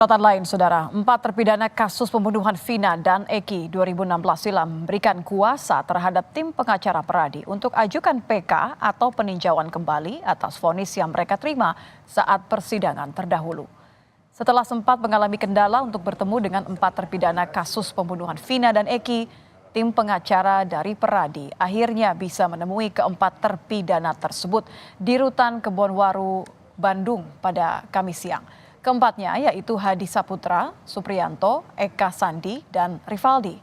Catatan lain, Saudara, 4 terpidana kasus pembunuhan Vina dan Eki 2016 silam memberikan kuasa terhadap tim pengacara Peradi untuk ajukan PK atau peninjauan kembali atas vonis yang mereka terima saat persidangan terdahulu. Setelah sempat mengalami kendala untuk bertemu dengan 4 terpidana kasus pembunuhan Vina dan Eki, tim pengacara dari Peradi akhirnya bisa menemui keempat terpidana tersebut di Rutan Kebonwaru, Bandung pada Kamis siang. Keempatnya yaitu Hadi Saputra, Supriyanto, Eka Sandi, dan Rivaldi.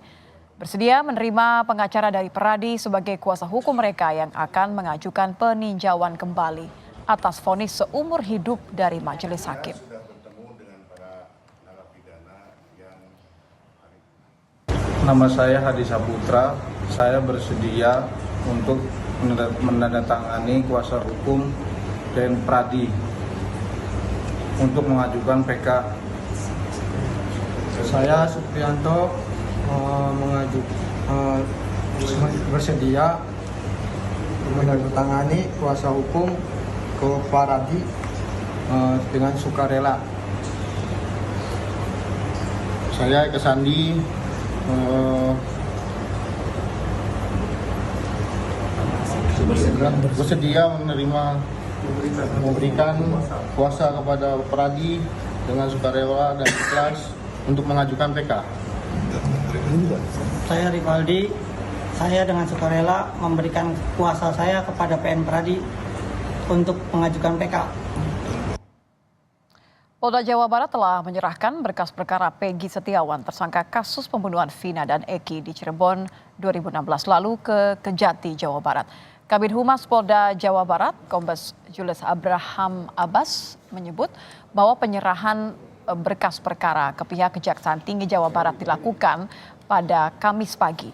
Bersedia menerima pengacara dari Peradi sebagai kuasa hukum mereka yang akan mengajukan peninjauan kembali atas vonis seumur hidup dari majelis hakim. Nama saya Hadi Saputra, saya bersedia untuk menandatangani kuasa hukum dan Peradi untuk mengajukan PK. Saya Supriyanto bersedia menandatangani kuasa hukum ke Peradi dengan sukarela. Saya Eka Sandi bersedia memberikan kuasa kepada Peradi dengan sukarela dan ikhlas untuk mengajukan PK. Saya Rivaldi, saya dengan sukarela memberikan kuasa saya kepada PN Peradi untuk mengajukan PK. Polda Jawa Barat telah menyerahkan berkas perkara Peggy Setiawan tersangka kasus pembunuhan Vina dan Eki di Cirebon 2016 lalu ke Kejati, Jawa Barat. Kabid Humas Polda Jawa Barat, Kombes Julius Abraham Abbas menyebut bahwa penyerahan berkas perkara ke pihak Kejaksaan Tinggi Jawa Barat dilakukan pada Kamis pagi.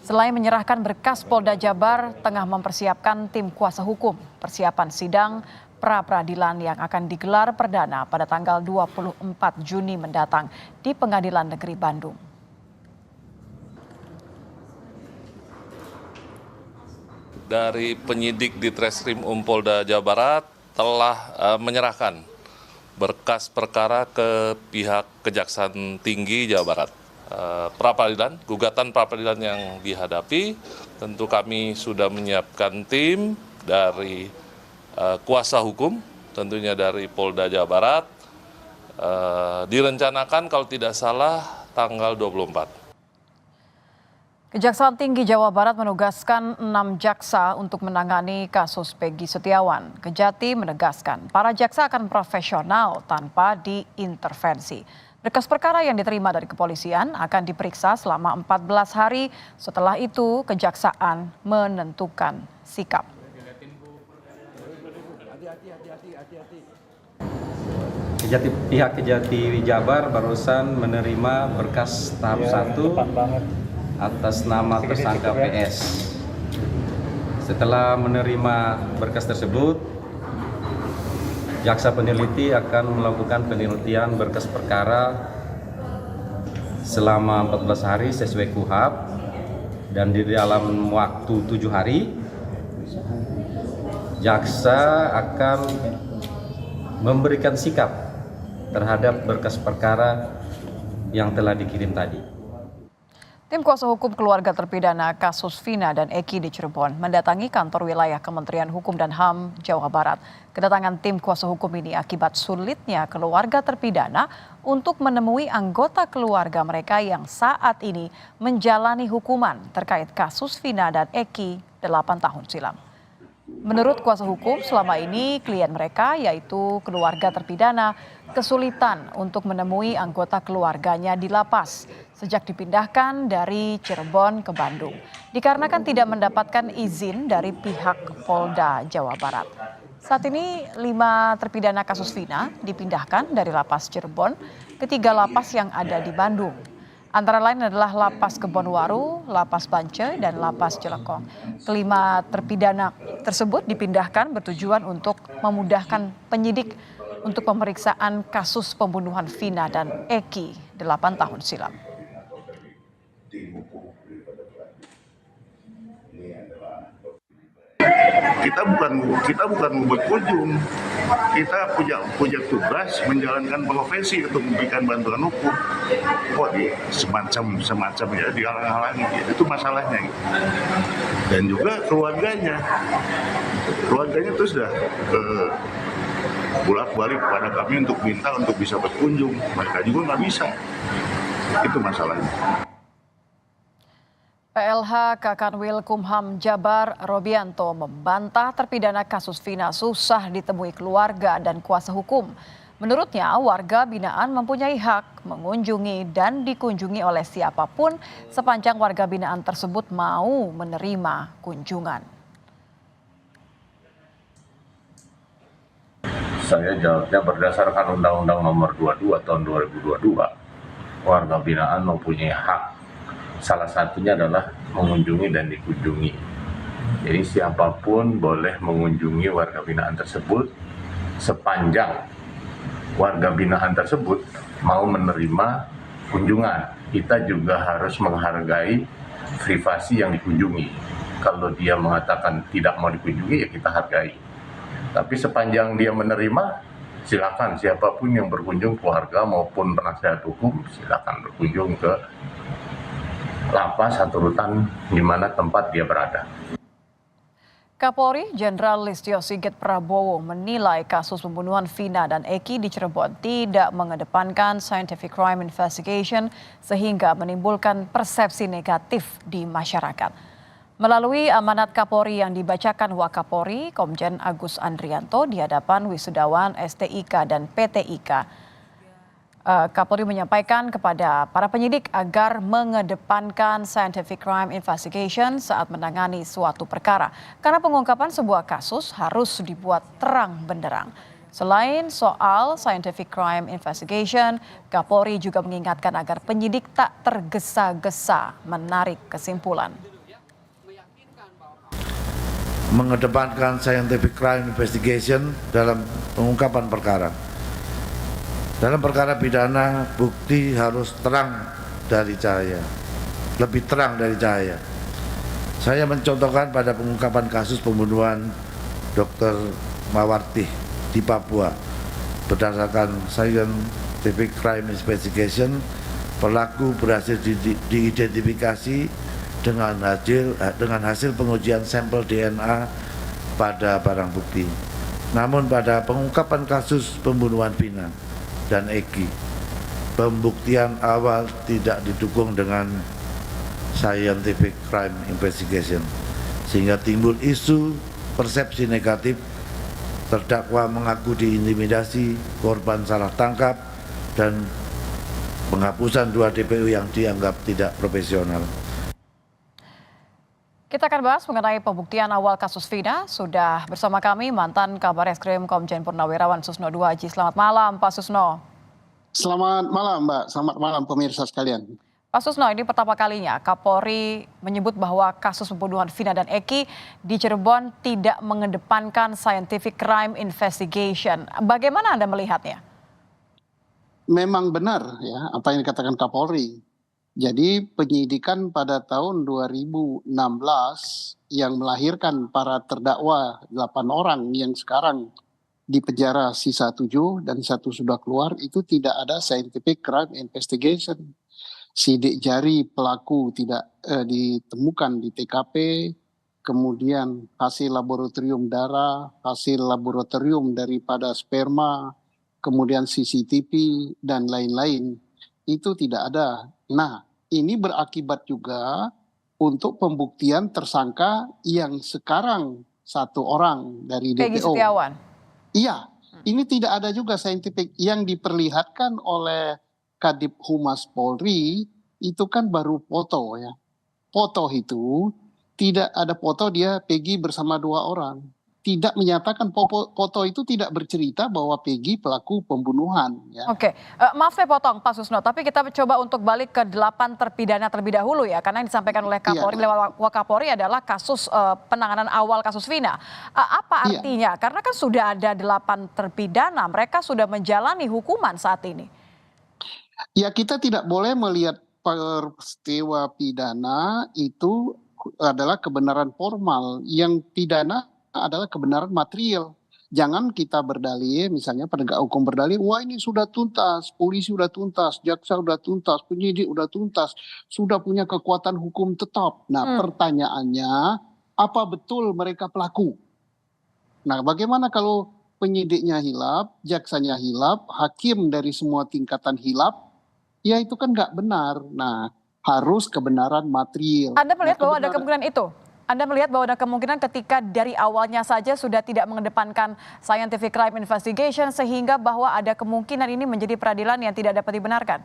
Selain menyerahkan berkas, Polda Jabar tengah mempersiapkan tim kuasa hukum persiapan sidang pra-peradilan yang akan digelar perdana pada tanggal 24 Juni mendatang di Pengadilan Negeri Bandung. Dari penyidik di Treskrim Polda Jawa Barat telah menyerahkan berkas perkara ke pihak Kejaksaan Tinggi Jawa Barat. Pra-peradilan, gugatan pra-peradilan yang dihadapi, tentu kami sudah menyiapkan tim dari kuasa hukum, tentunya dari Polda Jawa Barat, direncanakan kalau tidak salah tanggal 24. Kejaksaan Tinggi Jawa Barat menugaskan 6 jaksa untuk menangani kasus Peggy Setiawan. Kejati menegaskan para jaksa akan profesional tanpa diintervensi. Berkas perkara yang diterima dari kepolisian akan diperiksa selama 14 hari. Setelah itu, kejaksaan menentukan sikap. Pihak Kejati Jabar barusan menerima berkas tahap 1 atas nama tersangka PS. Setelah menerima berkas tersebut, jaksa peneliti akan melakukan penelitian berkas perkara selama 14 hari sesuai KUHP, dan di dalam waktu 7 hari jaksa akan memberikan sikap terhadap berkas perkara yang telah dikirim tadi. Tim kuasa hukum keluarga terpidana kasus Vina dan Eki di Cirebon mendatangi kantor wilayah Kementerian Hukum dan HAM Jawa Barat. Kedatangan tim kuasa hukum ini akibat sulitnya keluarga terpidana untuk menemui anggota keluarga mereka yang saat ini menjalani hukuman terkait kasus Vina dan Eki 8 tahun silam. Menurut kuasa hukum, selama ini klien mereka, yaitu keluarga terpidana, kesulitan untuk menemui anggota keluarganya di lapas sejak dipindahkan dari Cirebon ke Bandung, dikarenakan tidak mendapatkan izin dari pihak Polda Jawa Barat. Saat ini 5 terpidana kasus Vina dipindahkan dari lapas Cirebon ke 3 lapas yang ada di Bandung. Antara lain adalah Lapas Kebonwaru, Lapas Bancai, dan Lapas Jelekong. Kelima terpidana tersebut dipindahkan bertujuan untuk memudahkan penyidik untuk pemeriksaan kasus pembunuhan Vina dan Eki 8 tahun silam. kita bukan berkunjung. Kita punya tugas menjalankan profesi untuk memberikan bantuan hukum. Kok semacam ya dihalang-halangi, itu masalahnya. Dan juga keluarganya itu sudah bolak-balik kepada kami untuk minta untuk bisa berkunjung, mereka juga nggak bisa. Itu masalahnya. PLH Kakanwil Kumham Jabar Robianto membantah terpidana kasus Vina susah ditemui keluarga dan kuasa hukum. Menurutnya, warga binaan mempunyai hak mengunjungi dan dikunjungi oleh siapapun sepanjang warga binaan tersebut mau menerima kunjungan. Saya jawabnya berdasarkan Undang-Undang Nomor 22 Tahun 2022, warga binaan mempunyai hak. Salah satunya adalah mengunjungi dan dikunjungi. Jadi siapapun boleh mengunjungi warga binaan tersebut sepanjang warga binaan tersebut mau menerima kunjungan. Kita juga harus menghargai privasi yang dikunjungi. Kalau dia mengatakan tidak mau dikunjungi, ya kita hargai. Tapi sepanjang dia menerima, silakan siapapun yang berkunjung, keluarga maupun penasihat hukum, silakan berkunjung ke lapas atau rutan di mana tempat dia berada. Kapolri Jenderal Listio Sigit Prabowo menilai kasus pembunuhan Vina dan Eki di Cirebon tidak mengedepankan scientific crime investigation sehingga menimbulkan persepsi negatif di masyarakat. Melalui amanat Kapolri yang dibacakan Wakapolri, Komjen Agus Andrianto di hadapan wisudawan STIK dan PTIK, Kapolri menyampaikan kepada para penyidik agar mengedepankan scientific crime investigation saat menangani suatu perkara. Karena pengungkapan sebuah kasus harus dibuat terang benderang. Selain soal scientific crime investigation, Kapolri juga mengingatkan agar penyidik tak tergesa-gesa menarik kesimpulan. Mengedepankan scientific crime investigation dalam pengungkapan perkara. Dalam perkara pidana, bukti harus terang dari cahaya, lebih terang dari cahaya. Saya mencontohkan pada pengungkapan kasus pembunuhan Dr. Mawarti di Papua. Berdasarkan scientific crime investigation, pelaku berhasil diidentifikasi dengan hasil pengujian sampel DNA pada barang bukti. Namun pada pengungkapan kasus pembunuhan Vina dan Eki, pembuktian awal tidak didukung dengan scientific crime investigation, sehingga timbul isu persepsi negatif, terdakwa mengaku diintimidasi, korban salah tangkap, dan penghapusan 2 DPO yang dianggap tidak profesional. Kita akan bahas mengenai pembuktian awal kasus Vina. Sudah bersama kami mantan Kabar Eskrim Komjen Purnawirawan Susno II Haji. Selamat malam Pak Susno. Selamat malam Mbak, selamat malam pemirsa sekalian. Pak Susno, ini pertama kalinya Kapolri menyebut bahwa kasus pembunuhan Vina dan Eki di Cirebon tidak mengedepankan scientific crime investigation. Bagaimana Anda melihatnya? Memang benar ya apa yang dikatakan Kapolri. Jadi penyidikan pada tahun 2016 yang melahirkan para terdakwa 8 orang yang sekarang di penjara sisa 7 dan 1 sudah keluar, itu tidak ada scientific crime investigation. Sidik jari pelaku tidak ditemukan di TKP, kemudian hasil laboratorium darah, hasil laboratorium daripada sperma, kemudian CCTV dan lain-lain, itu tidak ada. Nah, ini berakibat juga untuk pembuktian tersangka yang sekarang 1 orang dari DPO. Peggy Setiawan. Iya, ini tidak ada juga scientific yang diperlihatkan oleh Kadip Humas Polri itu kan baru foto ya. Foto itu tidak ada foto dia Peggy bersama 2 orang. Tidak menyatakan foto itu tidak bercerita bahwa Peggy pelaku pembunuhan. Ya. Oke, maaf saya potong Pak Susno, tapi kita coba untuk balik ke 8 terpidana terlebih dahulu ya, karena yang disampaikan oleh Kapolri lewat Wakapolri adalah kasus penanganan awal kasus Vina. Apa artinya? Karena kan sudah ada 8 terpidana, mereka sudah menjalani hukuman saat ini. Ya, kita tidak boleh melihat peristiwa pidana itu adalah kebenaran formal. Yang pidana adalah kebenaran material. Jangan kita berdalih, misalnya penegak hukum berdalih, wah ini sudah tuntas, polisi sudah tuntas, jaksa sudah tuntas, penyidik sudah tuntas, sudah punya kekuatan hukum tetap. Nah, pertanyaannya, apa betul mereka pelaku? Nah, bagaimana kalau penyidiknya hilaf, jaksanya hilaf, hakim dari semua tingkatan hilaf? Ya itu kan nggak benar. Nah, harus kebenaran material. Anda melihat Nah, bahwa ada kemungkinan itu? Anda melihat bahwa ada kemungkinan ketika dari awalnya saja sudah tidak mengedepankan scientific crime investigation sehingga bahwa ada kemungkinan ini menjadi peradilan yang tidak dapat dibenarkan?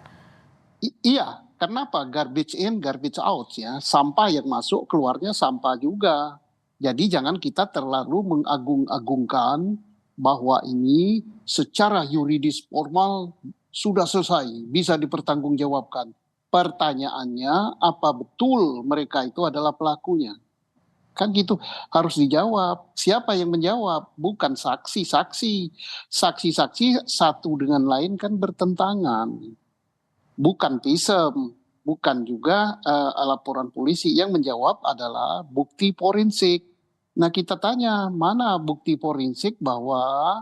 Iya, kenapa? Garbage in, garbage out ya. Sampah yang masuk, keluarnya sampah juga. Jadi jangan kita terlalu mengagung-agungkan bahwa ini secara yuridis formal sudah selesai, bisa dipertanggungjawabkan. Pertanyaannya, apa betul mereka itu adalah pelakunya? Kan gitu, harus dijawab. Siapa yang menjawab? Bukan saksi-saksi. Saksi-saksi satu dengan lain kan bertentangan. Bukan visum, bukan juga laporan polisi. Yang menjawab adalah bukti forensik. Nah kita tanya, mana bukti forensik bahwa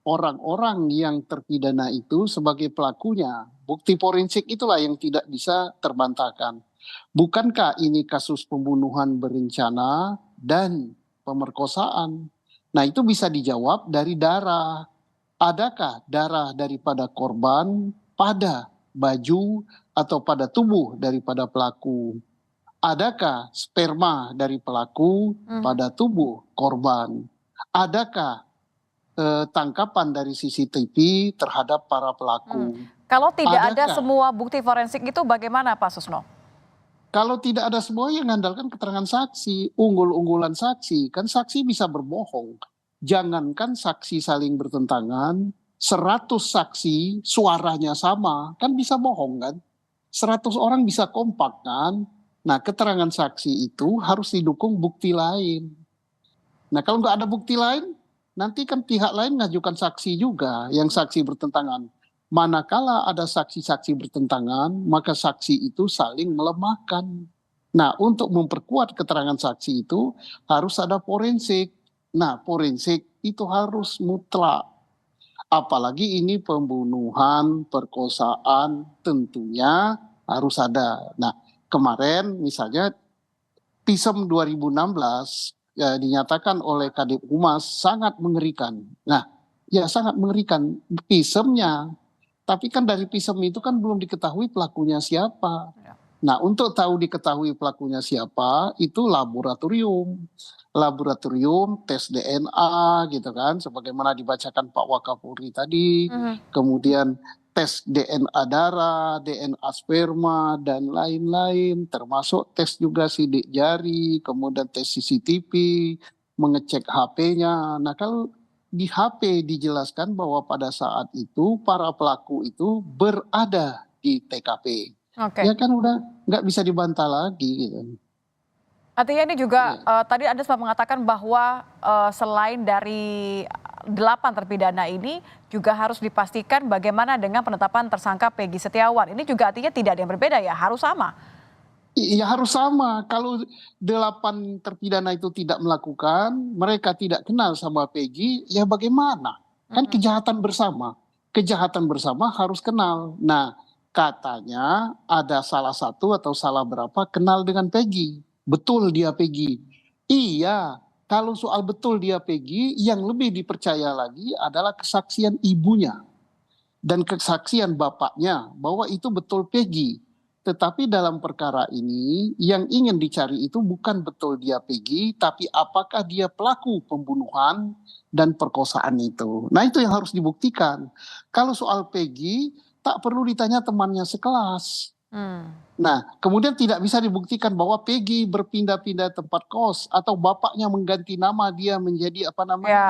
orang-orang yang terpidana itu sebagai pelakunya? Bukti forensik itulah yang tidak bisa terbantahkan. Bukankah ini kasus pembunuhan berencana dan pemerkosaan? Nah itu bisa dijawab dari darah. Adakah darah daripada korban pada baju atau pada tubuh daripada pelaku? Adakah sperma dari pelaku pada tubuh korban? Adakah tangkapan dari CCTV terhadap para pelaku? Kalau tidak ada Adakah? semua bukti forensik itu bagaimana Pak Susno? Kalau tidak ada semua yang mengandalkan keterangan saksi, unggul-unggulan saksi, kan saksi bisa berbohong. Jangankan saksi saling bertentangan, 100 saksi suaranya sama, kan bisa bohong kan? 100 orang bisa kompak kan? Nah keterangan saksi itu harus didukung bukti lain. Nah kalau nggak ada bukti lain, nanti kan pihak lain ngajukan saksi juga yang saksi bertentangan. Manakala ada saksi-saksi bertentangan, maka saksi itu saling melemahkan. Nah, untuk memperkuat keterangan saksi itu harus ada forensik. Nah, forensik itu harus mutlak. Apalagi ini pembunuhan, perkosaan, tentunya harus ada. Nah, kemarin misalnya visum 2016 dinyatakan oleh Kadip Humas sangat mengerikan. Nah, ya sangat mengerikan visumnya. Tapi kan dari visum itu kan belum diketahui pelakunya siapa. Nah untuk tahu diketahui pelakunya siapa itu laboratorium. Laboratorium, tes DNA gitu kan. Sebagaimana dibacakan Pak Wakapolri tadi. Kemudian tes DNA darah, DNA sperma dan lain-lain. Termasuk tes juga sidik jari, kemudian tes CCTV, mengecek HP-nya. Nah kalau di HP dijelaskan bahwa pada saat itu para pelaku itu berada di TKP. Ya kan udah nggak bisa dibantah lagi gitu. Artinya ini juga tadi Anda sempat mengatakan bahwa selain dari 8 terpidana ini juga harus dipastikan bagaimana dengan penetapan tersangka Peggy Setiawan. Ini juga artinya tidak ada yang berbeda ya, harus sama. Iya harus sama. Kalau 8 terpidana itu tidak melakukan, mereka tidak kenal sama Peggy, ya bagaimana? Kan kejahatan bersama. Kejahatan bersama harus kenal. Nah, katanya ada salah satu atau salah berapa kenal dengan Peggy. Betul dia Peggy. Iya, kalau soal betul dia Peggy, yang lebih dipercaya lagi adalah kesaksian ibunya dan kesaksian bapaknya bahwa itu betul Peggy. Tetapi dalam perkara ini yang ingin dicari itu bukan betul dia Peggy, tapi apakah dia pelaku pembunuhan dan perkosaan itu. Nah itu yang harus dibuktikan. Kalau soal Peggy tak perlu ditanya temannya sekelas. Nah kemudian tidak bisa dibuktikan bahwa Peggy berpindah-pindah tempat kos atau bapaknya mengganti nama dia menjadi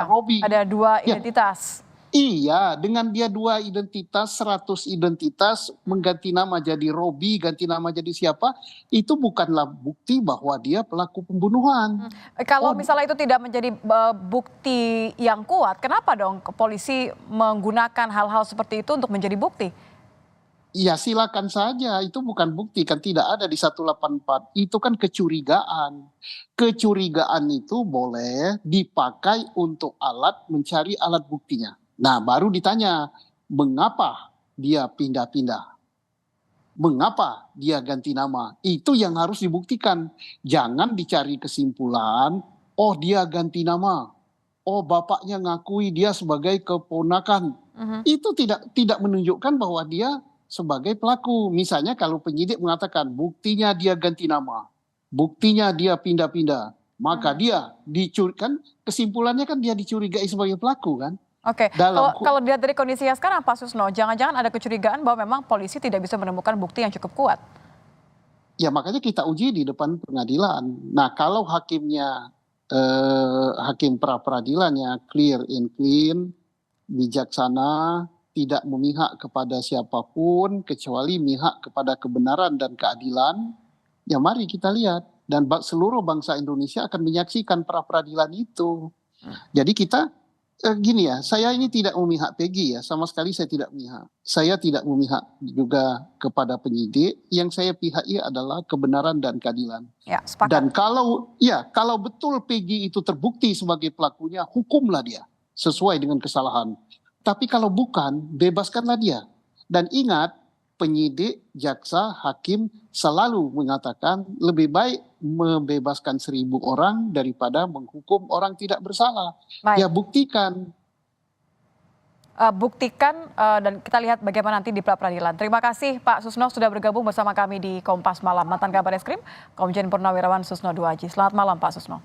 Robi. Ada 2 identitas. Iya, dengan dia 2 identitas, 100 identitas, mengganti nama jadi Robi, ganti nama jadi siapa, itu bukanlah bukti bahwa dia pelaku pembunuhan. Kalau misalnya itu tidak menjadi bukti yang kuat, kenapa dong polisi menggunakan hal-hal seperti itu untuk menjadi bukti? Ya silakan saja, itu bukan bukti, kan tidak ada di 184. Itu kan kecurigaan. Kecurigaan itu boleh dipakai untuk alat mencari alat buktinya. Nah, baru ditanya, mengapa dia pindah-pindah? Mengapa dia ganti nama? Itu yang harus dibuktikan. Jangan dicari kesimpulan, oh dia ganti nama. Oh bapaknya ngakui dia sebagai keponakan. Itu tidak menunjukkan bahwa dia sebagai pelaku. Misalnya kalau penyidik mengatakan buktinya dia ganti nama, buktinya dia pindah-pindah, maka dia dicurigakan, kesimpulannya kan dia dicurigai sebagai pelaku kan. Oke, kalau dilihat dari kondisinya sekarang Pak Susno, jangan-jangan ada kecurigaan bahwa memang polisi tidak bisa menemukan bukti yang cukup kuat. Ya makanya kita uji di depan pengadilan. Nah kalau hakimnya, hakim pra-peradilannya clear and clean, bijaksana, tidak memihak kepada siapapun kecuali mihak kepada kebenaran dan keadilan, ya mari kita lihat. Dan seluruh bangsa Indonesia akan menyaksikan pra-peradilan itu. Jadi kita, gini ya, saya ini tidak memihak Peggy ya, sama sekali saya tidak memihak. Saya tidak memihak juga kepada penyidik, yang saya pihaki adalah kebenaran dan keadilan. Ya, sepakat. Dan kalau betul Peggy itu terbukti sebagai pelakunya, hukumlah dia sesuai dengan kesalahan. Tapi kalau bukan, bebaskanlah dia. Dan ingat, penyidik, jaksa, hakim selalu mengatakan lebih baik membebaskan 1.000 orang daripada menghukum orang tidak bersalah. Baik. Ya buktikan. Dan kita lihat bagaimana nanti di pra-peradilan. Terima kasih Pak Susno sudah bergabung bersama kami di Kompas Malam. Mantan Kabar Eskrim, Komjen Purnawirawan Susno Duaji. Selamat malam Pak Susno.